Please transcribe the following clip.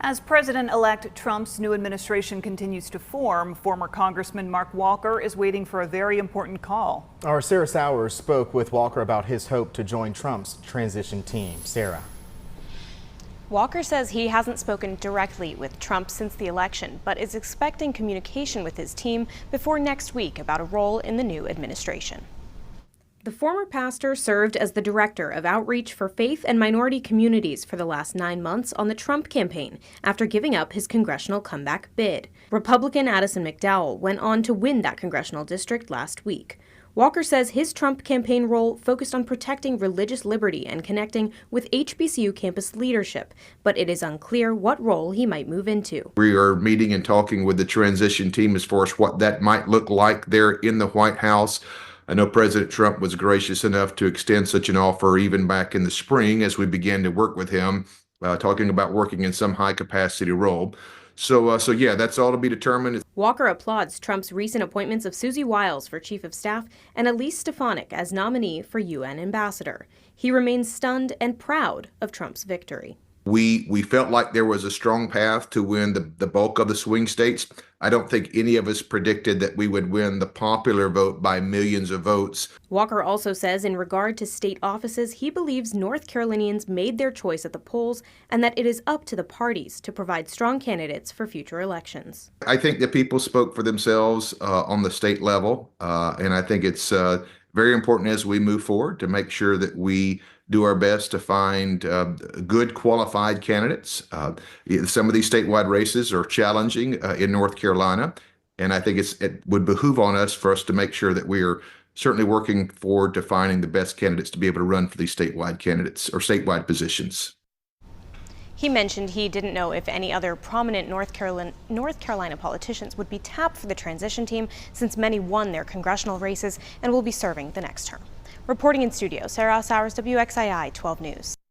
As President-elect Trump's new administration continues to form, former Congressman Mark Walker is waiting for a very important call. Our Sarah Sowers spoke with Walker about his hope to join Trump's transition team. Sarah. Walker says he hasn't spoken directly with Trump since the election, but is expecting communication with his team before next week about a role in the new administration. The former pastor served as the director of outreach for faith and minority communities for the last 9 months on the Trump campaign after giving up his congressional comeback bid. Republican Addison McDowell went on to win that congressional district last week. Walker says his Trump campaign role focused on protecting religious liberty and connecting with HBCU campus leadership, but it is unclear what role he might move into. We are meeting and talking with the transition team as far as what that might look like there in the White House. I know President Trump was gracious enough to extend such an offer even back in the spring as we began to work with him, talking about working in some high capacity role. So yeah, that's all to be determined. Walker applauds Trump's recent appointments of Susie Wiles for Chief of Staff and Elise Stefanik as nominee for UN Ambassador. He remains stunned and proud of Trump's victory. We felt like there was a strong path to win the bulk of the swing states. I don't think any of us predicted that we would win the popular vote by millions of votes. Walker also says in regard to state offices, he believes North Carolinians made their choice at the polls and that it is up to the parties to provide strong candidates for future elections. I think that people spoke for themselves on the state level, and I think it's very important as we move forward to make sure that we do our best to find good qualified candidates. Some of these statewide races are challenging in North Carolina, and I think it would behoove on us for us to make sure that we are certainly working forward to finding the best candidates to be able to run for these statewide candidates or statewide positions. He mentioned he didn't know if any other prominent North Carolina politicians would be tapped for the transition team, since many won their congressional races and will be serving the next term. Reporting in studio, Sarah Sowers, WXII 12 News.